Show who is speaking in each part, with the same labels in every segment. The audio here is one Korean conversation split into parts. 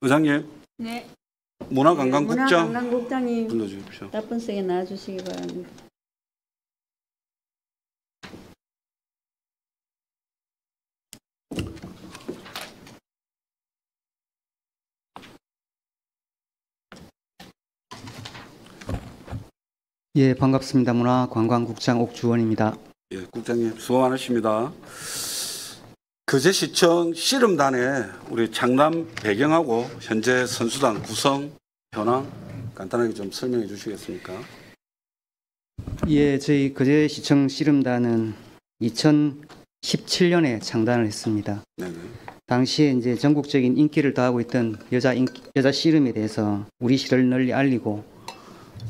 Speaker 1: 의장님,
Speaker 2: 네.
Speaker 1: 문화관광국장
Speaker 2: 문화관광국장님
Speaker 1: 불러주십시오.
Speaker 2: 답변석에 나와주시기 바랍니다.
Speaker 3: 예, 반갑습니다. 문화관광국장 옥주원입니다.
Speaker 1: 예, 국장님 수고 많으십니다. 거제시청 씨름단의 우리 창단 배경하고 현재 선수단 구성 현황 간단하게 좀 설명해 주시겠습니까?
Speaker 3: 예, 저희 거제시청 씨름단은 2017년에 창단을 했습니다.
Speaker 1: 네네.
Speaker 3: 당시에 이제 전국적인 인기를 더하고 있던 여자 씨름에 대해서 우리 시를 널리 알리고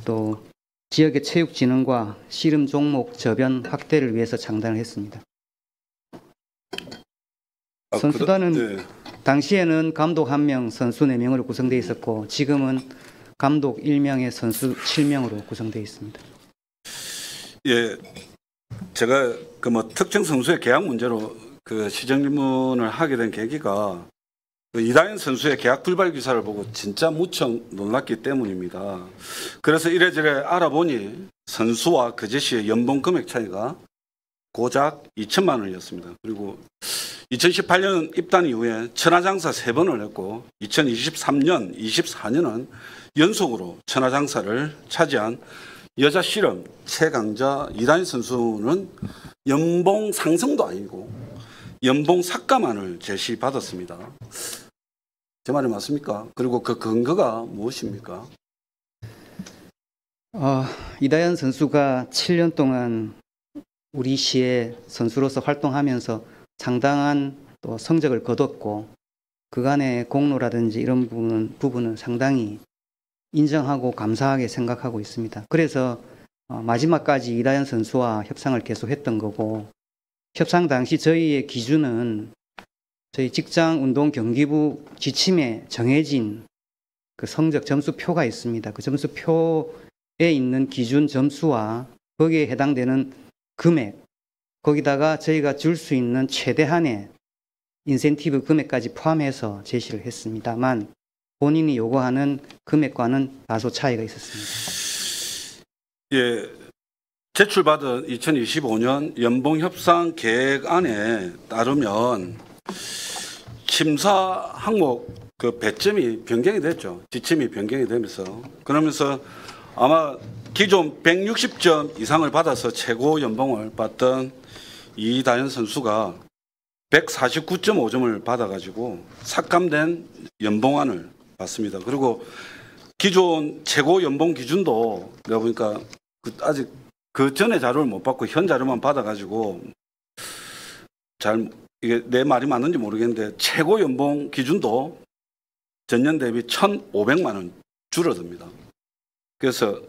Speaker 3: 또 지역의 체육 진흥과 씨름 종목 저변 확대를 위해서 창단을 했습니다. 선수단은
Speaker 1: 네.
Speaker 3: 당시에는 감독 1명, 선수 4명으로 구성되어 있었고 지금은 감독 1명에 선수 7명으로 구성되어 있습니다.
Speaker 1: 예, 제가 그 뭐 특정 선수의 계약 문제로 그 시정질문을 하게 된 계기가 그 이다현 선수의 계약 불발 기사를 보고 진짜 무척 놀랐기 때문입니다. 그래서 이래저래 알아보니 선수와 거제시의 연봉 금액 차이가 고작 2천만 원이었습니다. 그리고 2018년 입단 이후에 천하장사 3번을 했고 2023년, 24년은 연속으로 천하장사를 차지한 여자 씨름 최강자 이다현 선수는 연봉 상승도 아니고 연봉 삭감안을 제시받았습니다. 제 말이 맞습니까? 그리고 그 근거가 무엇입니까?
Speaker 3: 이다현 선수가 7년 동안 우리 시의 선수로서 활동하면서 상당한 또 성적을 거뒀고 그간의 공로라든지 이런 부분은 상당히 인정하고 감사하게 생각하고 있습니다. 그래서 마지막까지 이다현 선수와 협상을 계속했던 거고 협상 당시 저희의 기준은 저희 직장운동경기부 지침에 정해진 그 성적 점수표가 있습니다. 그 점수표에 있는 기준 점수와 거기에 해당되는 금액, 거기다가 저희가 줄 수 있는 최대한의 인센티브 금액까지 포함해서 제시를 했습니다만 본인이 요구하는 금액과는 다소 차이가 있었습니다.
Speaker 1: 예, 제출받은 2025년 연봉협상 계획안에 따르면 심사 항목 그 배점이 변경이 됐죠. 지침이 변경이 되면서 그러면서 아마 기존 160점 이상을 받아서 최고 연봉을 받던 이다현 선수가 149.5점을 받아가지고 삭감된 연봉안을 받습니다. 그리고 기존 최고 연봉 기준도 내가 보니까 아직 그 전에 자료를 못 받고 현 자료만 받아가지고 잘 이게 내 말이 맞는지 모르겠는데 최고 연봉 기준도 전년 대비 1,500만 원 줄어듭니다. 그래서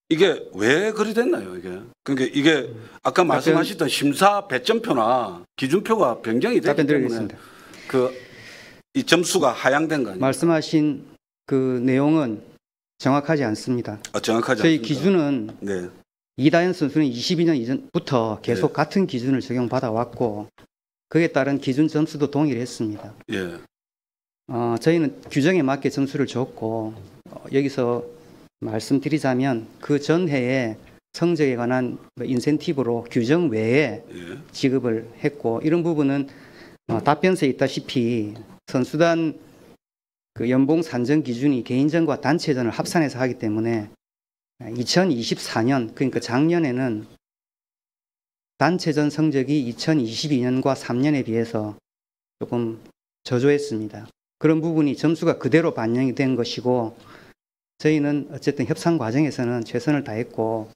Speaker 1: 이게 왜 그리 됐나요, 이게? 그러니까 이게 아까 말씀하셨던 심사 배점표나 기준표가 변경이 됐기 때문에 이 점수가 하향된 거 아닙니까?
Speaker 3: 말씀하신 그 내용은 정확하지 않습니다.
Speaker 1: 정확하지
Speaker 3: 저희
Speaker 1: 않습니까?
Speaker 3: 기준은
Speaker 1: 네.
Speaker 3: 이다현 선수는 22년 이전부터 계속
Speaker 1: 네.
Speaker 3: 같은 기준을 적용받아 왔고 그에 따른 기준 점수도 동일했습니다.
Speaker 1: 예.
Speaker 3: 저희는 규정에 맞게 점수를 줬고 여기서 말씀드리자면 그 전해에 성적에 관한 인센티브로 규정 외에
Speaker 1: 예.
Speaker 3: 지급을 했고 이런 부분은 답변서에 있다시피 선수단 그 연봉 산정 기준이 개인전과 단체전을 합산해서 하기 때문에 2024년 그러니까 작년에는 단체전 성적이 2022년과 3년에 비해서 조금 저조했습니다. 그런 부분이 점수가 그대로 반영이 된 것이고 저희는 어쨌든 협상 과정에서는 최선을 다했고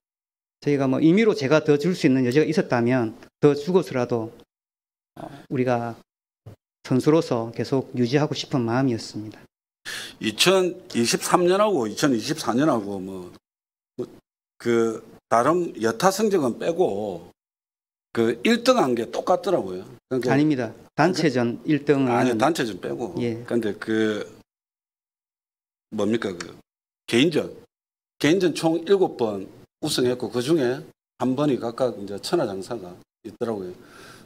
Speaker 3: 저희가 뭐 임의로 제가 더 줄 수 있는 여지가 있었다면 더 주고서라도 우리가 선수로서 계속 유지하고 싶은 마음이었습니다.
Speaker 1: 2023년하고 2024년하고 그 다른 여타 성적은 빼고 그 1등한 게 똑같더라고요. 그러니까
Speaker 3: 아닙니다. 단체전 1등은
Speaker 1: 아니 단체전 빼고.
Speaker 3: 예.
Speaker 1: 근데 그 뭡니까 그 개인전 총 7번 우승했고 그 중에 한 번이 각각 이제 천하장사가 있더라고요.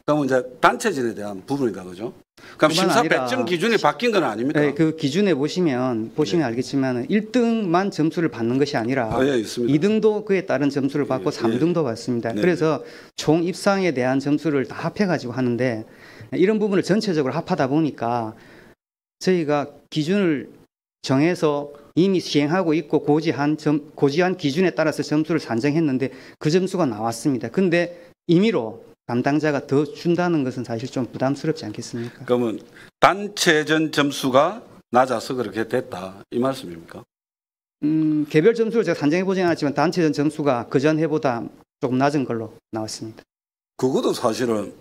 Speaker 1: 그러면 이제 단체진에 대한 부분이다, 그죠? 그럼
Speaker 3: 뿐만
Speaker 1: 심사
Speaker 3: 아니라
Speaker 1: 배점 기준이 바뀐 건 아닙니까?
Speaker 3: 네, 그 기준에 보시면 알겠지만 1등만 점수를 받는 것이 아니라
Speaker 1: 예, 있습니다.
Speaker 3: 2등도 그에 따른 점수를 받고
Speaker 1: 예,
Speaker 3: 3등도 받습니다.
Speaker 1: 네.
Speaker 3: 그래서 총 입상에 대한 점수를 다 합해가지고 하는데 이런 부분을 전체적으로 합하다 보니까 저희가 기준을 정해서 이미 시행하고 있고 고지한 기준에 따라서 점수를 산정했는데 그 점수가 나왔습니다. 근데 임의로 담당자가 더 준다는 것은 사실 좀 부담스럽지 않겠습니까?
Speaker 1: 그러면 단체전 점수가 낮아서 그렇게 됐다 이 말씀입니까?
Speaker 3: 개별 점수를 제가 산정해 보지는 않았지만 단체전 점수가 그전 해보다 조금 낮은 걸로 나왔습니다.
Speaker 1: 그것도 사실은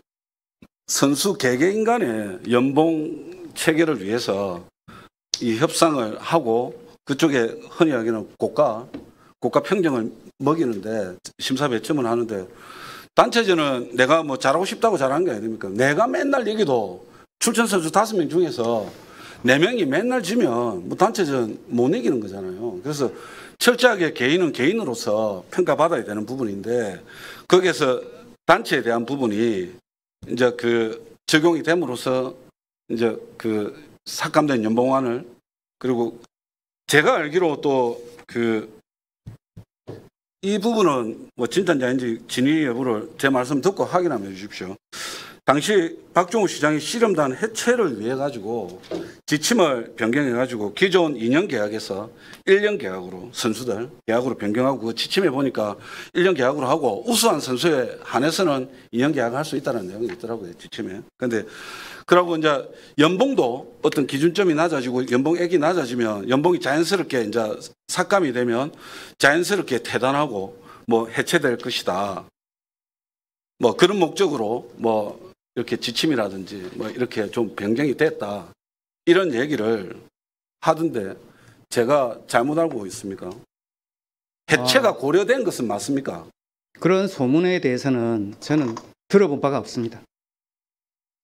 Speaker 1: 선수 개개인 간의 연봉 체계를 위해서 이 협상을 하고 그쪽에 흔히 하기는 고가 평정을 먹이는데 심사 배점을 하는데 단체전은 내가 뭐 잘하고 싶다고 잘하는 게 아닙니까? 내가 맨날 이기도 출전 선수 5명 중에서 4명이 맨날 지면 뭐 단체전 못 이기는 거잖아요. 그래서 철저하게 개인은 개인으로서 평가받아야 되는 부분인데 거기에서 단체에 대한 부분이 이제 그 적용이 됨으로써 이제 그 삭감된 연봉안을 그리고 제가 알기로 또 그 이 부분은 뭐 진짜인지 아닌지 진위 여부를 제 말씀 듣고 확인해 주십시오. 당시 박종우 시장이 씨름단 해체를 위해 가지고 지침을 변경해 가지고 기존 2년 계약에서 1년 계약으로 선수들 계약으로 변경하고 그 지침에 보니까 1년 계약으로 하고 우수한 선수에 한해서는 2년 계약할 수 있다는 내용이 있더라고요, 지침에. 근데 그러고 이제 연봉도 어떤 기준점이 낮아지고 연봉액이 낮아지면 연봉이 자연스럽게 이제 삭감이 되면 자연스럽게 퇴단하고 뭐 해체될 것이다. 뭐 그런 목적으로 뭐 이렇게 지침이라든지 뭐 이렇게 좀 변경이 됐다. 이런 얘기를 하던데 제가 잘못 알고 있습니까? 해체가 고려된 것은 맞습니까?
Speaker 3: 그런 소문에 대해서는 저는 들어본 바가 없습니다.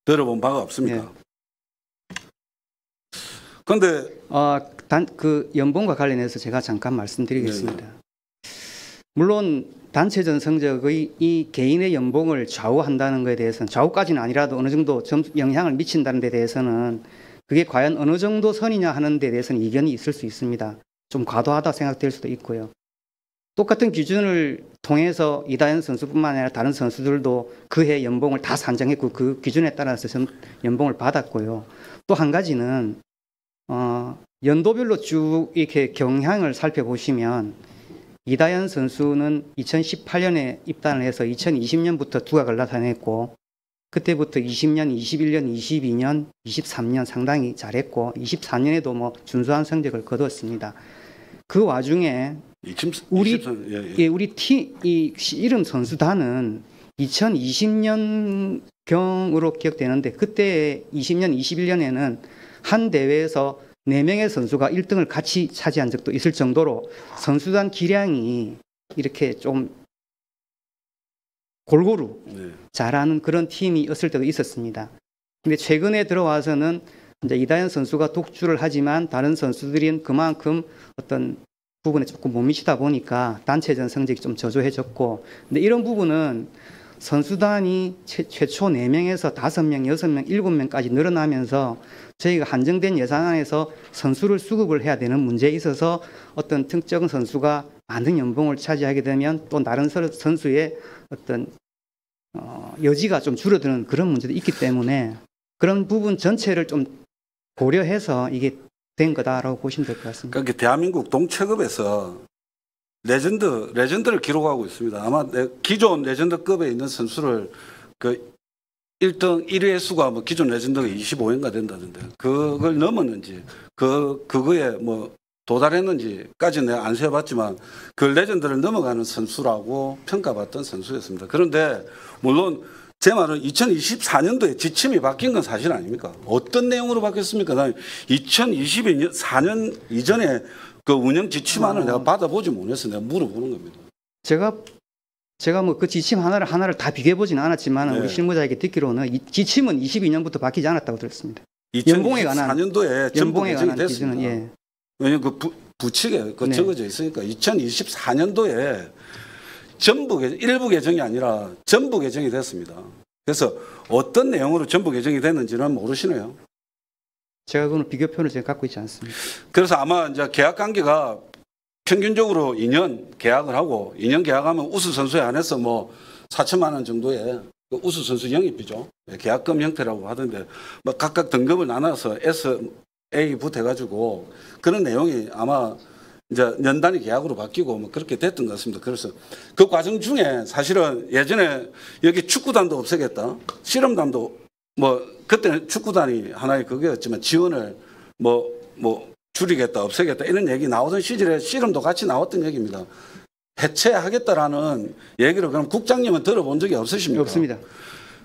Speaker 1: 들어본 바가 없습니까?
Speaker 3: 네.
Speaker 1: 그런데
Speaker 3: 그 연봉과 관련해서 제가 잠깐 말씀드리겠습니다. 물론 단체전 성적의 이 개인의 연봉을 좌우한다는 것에 대해서는 좌우까지는 아니라도 어느 정도 영향을 미친다는 데 대해서는 그게 과연 어느 정도 선이냐 하는 데 대해서는 이견이 있을 수 있습니다. 좀 과도하다 생각될 수도 있고요. 똑같은 기준을 통해서 이다현 선수뿐만 아니라 다른 선수들도 그해 연봉을 다 산정했고 그 기준에 따라서 연봉을 받았고요. 또 한 가지는 연도별로 쭉 이렇게 경향을 살펴보시면 이다현 선수는 2018년에 입단을 해서 2020년부터 두각을 나타냈고 그때부터 20년, 21년, 22년, 23년 상당히 잘했고 24년에도 뭐 준수한 성적을 거두었습니다. 그 와중에 우리 이 이름 선수단은 2020년 경으로 기억되는데 그때 20년, 21년에는 한 대회에서 4명의 선수가 1등을 같이 차지한 적도 있을 정도로 선수단 기량이 이렇게 좀 골고루 잘하는 그런 팀이었을 때도 있었습니다. 근데 최근에 들어와서는 이제 이다현 선수가 독주를 하지만 다른 선수들은 그만큼 어떤 부분에 조금 못 미치다 보니까 단체전 성적이 좀 저조해졌고, 근데 이런 부분은 선수단이 최초 4명에서 5명, 6명, 7명까지 늘어나면서 저희가 한정된 예산안에서 선수를 수급을 해야 되는 문제에 있어서 어떤 특정 선수가 많은 연봉을 차지하게 되면 또 다른 선수의 어떤 여지가 좀 줄어드는 그런 문제도 있기 때문에 그런 부분 전체를 좀 고려해서 이게 된 거다라고 보시면 될 것 같습니다.
Speaker 1: 그러니까 대한민국 동체급에서 레전드를 기록하고 있습니다. 아마 기존 레전드급에 있는 선수를 그 1등 1위의 수가 뭐 기존 레전드가 25회인가 된다던데 그걸 넘었는지 그거에 뭐 도달했는지까지는 내가 안 세어봤지만 그 레전드를 넘어가는 선수라고 평가받던 선수였습니다. 그런데 물론 제 말은 2024년도에 지침이 바뀐 건 사실 아닙니까? 어떤 내용으로 바뀌었습니까? 난 2024년 이전에 그 운영 지침안을 내가 받아보지 못해서 내가 물어보는 겁니다.
Speaker 3: 제가 뭐 그 지침 하나를 다 비교해보지는 않았지만
Speaker 1: 네.
Speaker 3: 우리 실무자에게 듣기로는 이 지침은 22년부터 바뀌지 않았다고 들었습니다.
Speaker 1: 2024년도에 전부
Speaker 3: 연봉에
Speaker 1: 개정이
Speaker 3: 관한
Speaker 1: 됐습니다.
Speaker 3: 기준은 예.
Speaker 1: 왜냐하면 그 부칙에 그
Speaker 3: 네.
Speaker 1: 적어져 있으니까 2024년도에 전부 일부 개정이 아니라 전부 개정이 됐습니다. 그래서 어떤 내용으로 전부 개정이 됐는지는 모르시네요.
Speaker 3: 제가 그거는 비교표를 제가 갖고 있지 않습니다.
Speaker 1: 그래서 아마 이제 계약 관계가 평균적으로 2년 계약을 하고 2년 계약하면 우수 선수에 한해서 뭐 4천만 원 정도의 그 우수 선수 영입비죠. 계약금 형태라고 하던데 뭐 각각 등급을 나눠서 S, A부터 해가지고 그런 내용이 아마 이제 연단위 계약으로 바뀌고 뭐 그렇게 됐던 것 같습니다. 그래서 그 과정 중에 사실은 예전에 여기 축구단도 없애겠다. 실험단도 뭐 그때는 축구단이 하나의 그게였지만 지원을 뭐 줄이겠다, 없애겠다 이런 얘기 나오던 시절에 씨름도 같이 나왔던 얘기입니다. 해체하겠다라는 얘기를 그럼 국장님은 들어본 적이 없으십니까?
Speaker 3: 없습니다.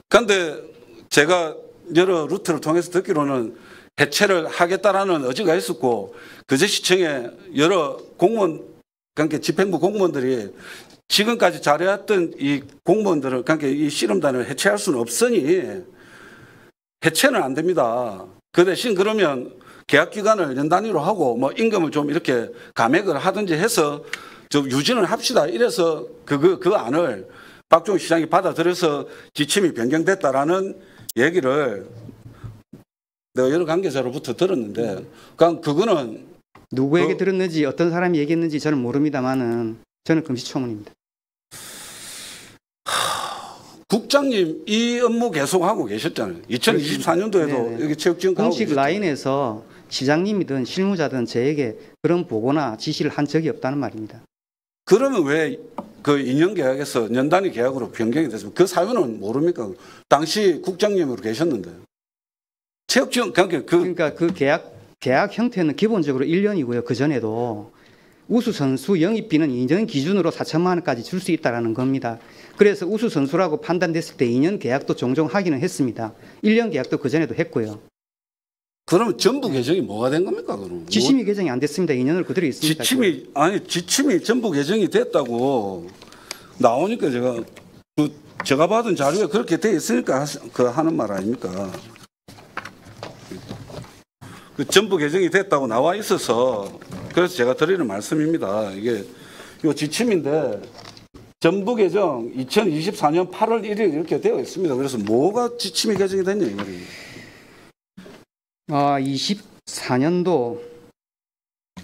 Speaker 1: 그런데 제가 여러 루트를 통해서 듣기로는 해체를 하겠다라는 의지가 있었고 그제시청에 여러 공무원, 그러니까 집행부 공무원들이 지금까지 잘해왔던 이 공무원들을, 그러니까 이 씨름단을 해체할 수는 없으니 해체는 안 됩니다. 그 대신 그러면 계약 기간을 연 단위로 하고 뭐 임금을 좀 이렇게 감액을 하든지 해서 좀 유지는 합시다. 이래서 그 안을 박종훈 시장이 받아들여서 지침이 변경됐다라는 얘기를 내가 여러 관계자로부터 들었는데, 그러니까 그거는
Speaker 3: 누구에게 들었는지 어떤 사람이 얘기했는지 저는 모릅니다만은 저는 금시초문입니다.
Speaker 1: 국장님 이 업무 계속하고 계셨잖아요. 2024년도에도
Speaker 3: 네네.
Speaker 1: 여기 체육지원과
Speaker 3: 공식 라인에서 시장님이든 실무자든 저에게 그런 보고나 지시를 한 적이 없다는 말입니다.
Speaker 1: 그러면 왜 그 2년 계약에서 연단위 계약으로 변경이 됐습니까? 그 사유는 모릅니까? 당시 국장님으로 계셨는데. 체육지원
Speaker 3: 그러니까 그 계약 형태는 기본적으로 1년이고요. 그 전에도 우수 선수 영입비는 2년 기준으로 4천만 원까지 줄 수 있다라는 겁니다. 그래서 우수 선수라고 판단됐을 때 2년 계약도 종종 하기는 했습니다. 1년 계약도 그 전에도 했고요.
Speaker 1: 그러면 전부 개정이 뭐가 된 겁니까? 그럼
Speaker 3: 지침이 개정이 안 됐습니다. 2년으로 그대로 있습니다.
Speaker 1: 지침이 전부 개정이 됐다고 나오니까 제가 받은 자료에 그렇게 돼 있으니까 하는 말 아닙니까? 그 전부 개정이 됐다고 나와 있어서 그래서 제가 드리는 말씀입니다. 이게 요 지침인데 전부 개정 2024년 8월 1일 이렇게 되어 있습니다. 그래서 뭐가 지침이 개정이 됐냐 이 말입니다.
Speaker 3: 24년도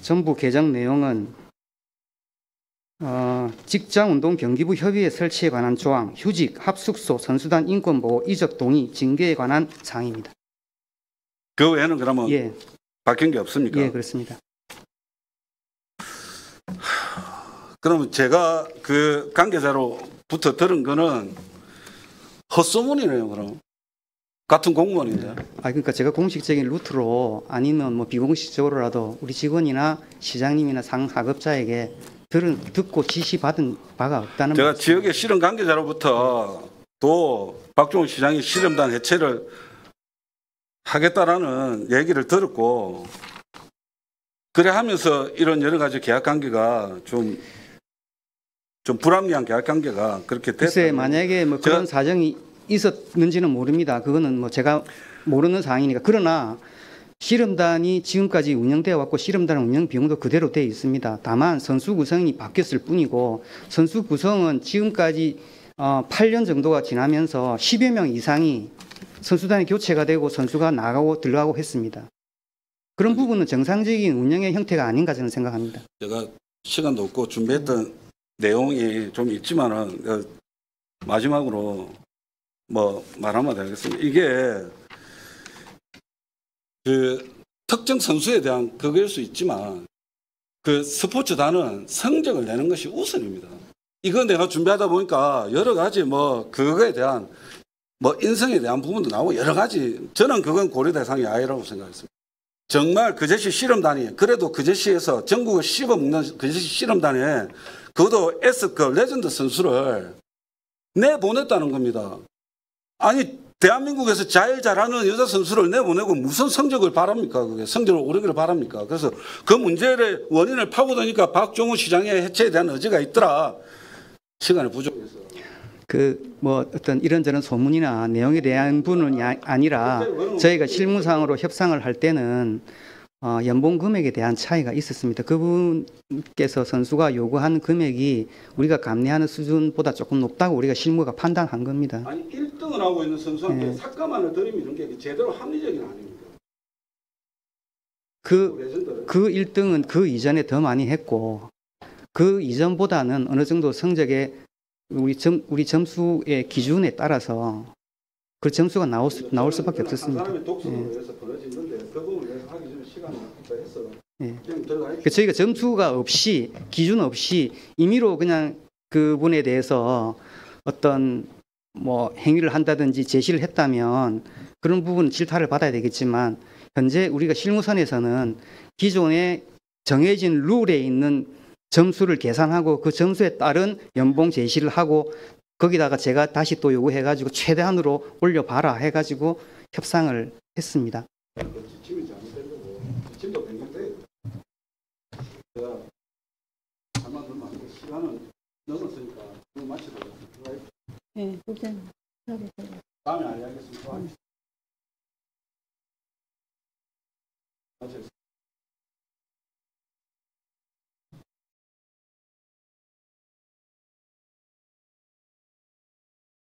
Speaker 3: 정부 개정 내용은 직장운동 경기부 협의회 설치에 관한 조항, 휴직, 합숙소, 선수단 인권보호, 이적 동의, 징계에 관한 사항입니다.
Speaker 1: 그 외에는 그러면
Speaker 3: 예,
Speaker 1: 바뀐 게 없습니까?
Speaker 3: 예, 그렇습니다.
Speaker 1: 그러면 제가 그 관계자로부터 들은 거는 헛소문이네요. 그럼 같은 공무원인데.
Speaker 3: 그러니까 제가 공식적인 루트로 아니면 뭐 비공식적으로라도 우리 직원이나 시장님이나 상하급자에게 듣고 지시받은 바가 없다는
Speaker 1: 제가
Speaker 3: 말씀.
Speaker 1: 지역의 실험 관계자로부터 또 박종훈 시장이 실험단 해체를 하겠다라는 얘기를 들었고 그래 하면서 이런 여러 가지 계약 관계가 좀 불합리한 계약 관계가 그렇게 됐다.
Speaker 3: 글쎄 만약에 뭐 그런 사정이 있었는지는 모릅니다. 그거는 뭐 제가 모르는 사항이니까. 그러나 씨름단이 지금까지 운영되어 왔고 씨름단 운영 비용도 그대로 되어 있습니다. 다만 선수 구성이 바뀌었을 뿐이고 선수 구성은 지금까지 8년 정도가 지나면서 10여 명 이상이 선수단이 교체가 되고 선수가 나가고 들어가고 했습니다. 그런 부분은 정상적인 운영의 형태가 아닌가 저는 생각합니다.
Speaker 1: 제가 시간도 없고 준비했던 내용이 좀 있지만은 마지막으로 뭐 말 한마디 하겠습니다. 이게 그 특정 선수에 대한 그거일 수 있지만 그 스포츠단은 성적을 내는 것이 우선입니다. 이거 내가 준비하다 보니까 여러 가지 뭐 그거에 대한 뭐 인성에 대한 부분도 나오고 여러 가지 저는 그건 고려 대상이 아니라고 생각했습니다. 정말 그제시 씨름단이 그래도 그제시에서 전국을 씹어먹는 그제시 씨름단에 그것도 S급 레전드 선수를 내보냈다는 겁니다. 아니 대한민국에서 제일 잘하는 여자 선수를 내보내고 무슨 성적을 바랍니까? 그게 성적을 오르기를 바랍니까? 그래서 그 문제의 원인을 파고드니까 박종훈 시장의 해체에 대한 의지가 있더라. 시간이 부족해서.
Speaker 3: 뭐 어떤 이런저런 소문이나 내용에 대한 부분이 아니라 저희가 실무상으로 협상을 할 때는 연봉 금액에 대한 차이가 있었습니다. 그분께서 선수가 요구한 금액이 우리가 감내하는 수준보다 조금 높다고 우리가 실무가 판단한 겁니다.
Speaker 1: 아니 1등을 하고 있는 선수한테
Speaker 3: 네.
Speaker 1: 삭감안을 드리면 이런 게 제대로 합리적인 아닙니까?
Speaker 3: 그 1등은 그 이전에 더 많이 했고 그 이전보다는 어느 정도 성적에 우리 점수의 기준에 따라서 그 점수가 나올 수밖에 없었습니다.
Speaker 1: 한 사람의 독성으로 해서 벌어진 건데 그 부분을 위해서 하기 전에 시간을 해서
Speaker 3: 예.
Speaker 1: 그냥 들어가
Speaker 3: 그 저희가 점수가 없이 기준 없이 임의로 그냥 그분에 대해서 어떤 뭐 행위를 한다든지 제시를 했다면 그런 부분은 질타를 받아야 되겠지만 현재 우리가 실무선에서는 기존에 정해진 룰에 있는 점수를 계산하고 그 점수에 따른 연봉 제시를 하고 거기다가 제가 다시 또 요구해가지고 최대한으로 올려봐라 해가지고 협상을 했습니다.
Speaker 1: 그 지침이 잘못된 거고 지침도 변경돼요. 제가 한번 더 시간은 넘었으니까 마치도록 하겠습니다.
Speaker 2: 네, 국장님.